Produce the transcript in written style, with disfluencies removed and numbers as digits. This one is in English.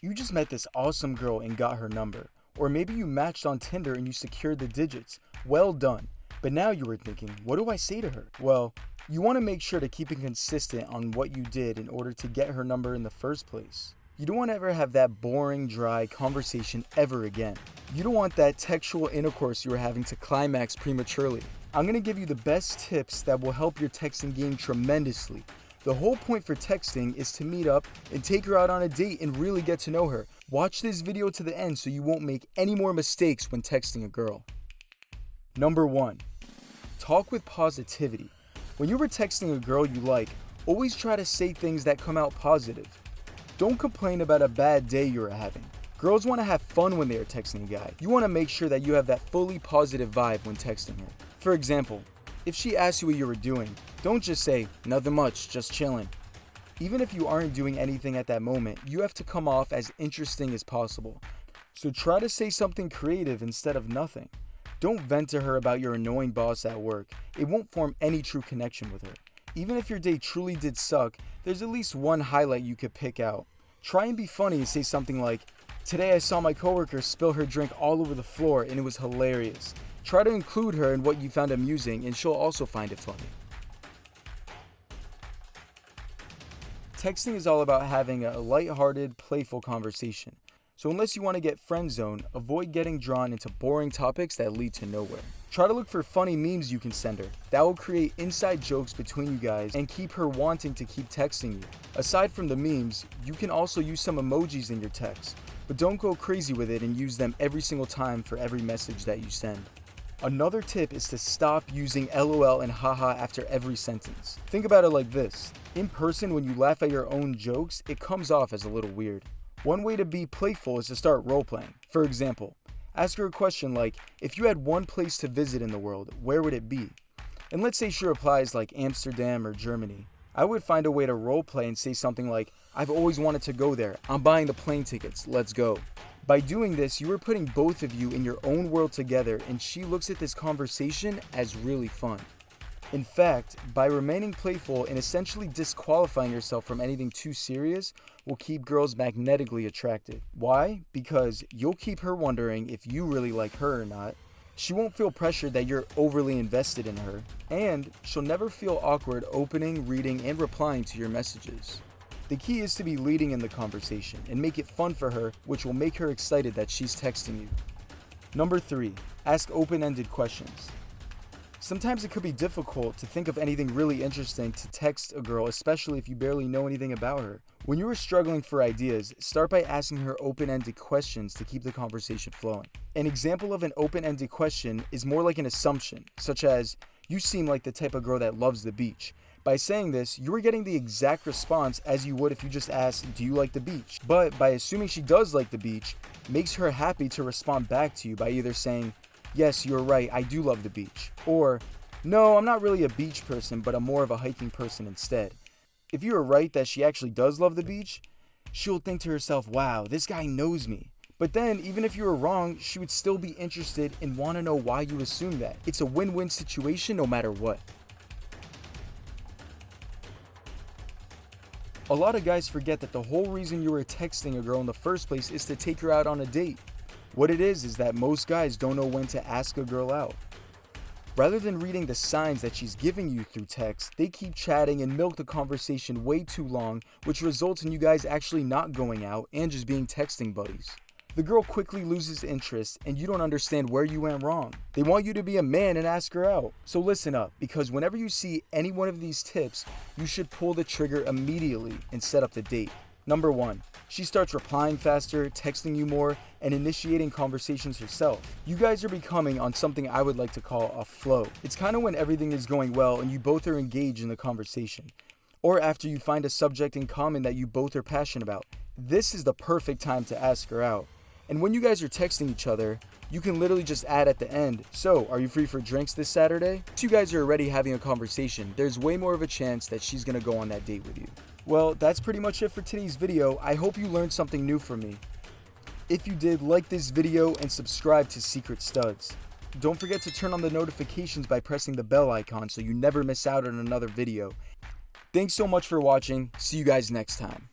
You just met this awesome girl and got her number. Or maybe you matched on Tinder and you secured the digits. Well done. But now you were thinking, what do I say to her? Well, you want to make sure to keep it consistent on what you did in order to get her number in the first place. You don't want to ever have that boring, dry conversation ever again. You don't want that textual intercourse you were having to climax prematurely. I'm going to give you the best tips that will help your texting game tremendously. The whole point for texting is to meet up and take her out on a date and really get to know her. Watch this video to the end so you won't make any more mistakes when texting a girl. Number 1. Talk with positivity. When you were texting a girl you like, always try to say things that come out positive. Don't complain about a bad day you're having. Girls want to have fun when they are texting a guy. You want to make sure that you have that fully positive vibe when texting her. For example, if she asks you what you were doing, don't just say, nothing much, just chilling. Even if you aren't doing anything at that moment, you have to come off as interesting as possible. So try to say something creative instead of nothing. Don't vent to her about your annoying boss at work. It won't form any true connection with her. Even if your day truly did suck, there's at least one highlight you could pick out. Try and be funny and say something like, today I saw my coworker spill her drink all over the floor and it was hilarious. Try to include her in what you found amusing and she'll also find it funny. Texting is all about having a lighthearted, playful conversation. So unless you want to get friend-zoned, avoid getting drawn into boring topics that lead to nowhere. Try to look for funny memes you can send her. That will create inside jokes between you guys and keep her wanting to keep texting you. Aside from the memes, you can also use some emojis in your text, but don't go crazy with it and use them every single time for every message that you send. Another tip is to stop using LOL and haha after every sentence. Think about it like this. In person, when you laugh at your own jokes, it comes off as a little weird. One way to be playful is to start role-playing. For example, ask her a question like, if you had one place to visit in the world, where would it be? And let's say she replies like Amsterdam or Germany. I would find a way to role-play and say something like, I've always wanted to go there. I'm buying the plane tickets. Let's go. By doing this, you are putting both of you in your own world together and she looks at this conversation as really fun. In fact, by remaining playful and essentially disqualifying yourself from anything too serious will keep girls magnetically attracted. Why? Because you'll keep her wondering if you really like her or not. She won't feel pressured that you're overly invested in her, and she'll never feel awkward opening, reading, and replying to your messages. The key is to be leading in the conversation and make it fun for her, which will make her excited that she's texting you. Number 3, ask open-ended questions. Sometimes it could be difficult to think of anything really interesting to text a girl, especially if you barely know anything about her. When you are struggling for ideas, start by asking her open-ended questions to keep the conversation flowing. An example of an open-ended question is more like an assumption, such as, you seem like the type of girl that loves the beach. By saying this, you are getting the exact response as you would if you just asked, do you like the beach? But by assuming she does like the beach, makes her happy to respond back to you by either saying, yes, you're right, I do love the beach. Or, no, I'm not really a beach person, but I'm more of a hiking person instead. If you are right that she actually does love the beach, she'll think to herself, wow, this guy knows me. But then, even if you were wrong, she would still be interested and want to know why you assume that. It's a win-win situation no matter what. A lot of guys forget that the whole reason you were texting a girl in the first place is to take her out on a date. What it is that most guys don't know when to ask a girl out. Rather than reading the signs that she's giving you through text, they keep chatting and milk the conversation way too long, which results in you guys actually not going out and just being texting buddies. The girl quickly loses interest and you don't understand where you went wrong. They want you to be a man and ask her out. So listen up, because whenever you see any one of these tips, you should pull the trigger immediately and set up the date. Number 1, she starts replying faster, texting you more, and initiating conversations herself. You guys are becoming on something I would like to call a flow. It's kind of when everything is going well and you both are engaged in the conversation. Or after you find a subject in common that you both are passionate about. This is the perfect time to ask her out. And when you guys are texting each other, you can literally just add at the end, so are you free for drinks this Saturday? Once you guys are already having a conversation, there's way more of a chance that she's gonna go on that date with you. Well, that's pretty much it for today's video. I hope you learned something new from me. If you did, like this video and subscribe to Secret Studs. Don't forget to turn on the notifications by pressing the bell icon so you never miss out on another video. Thanks so much for watching. See you guys next time.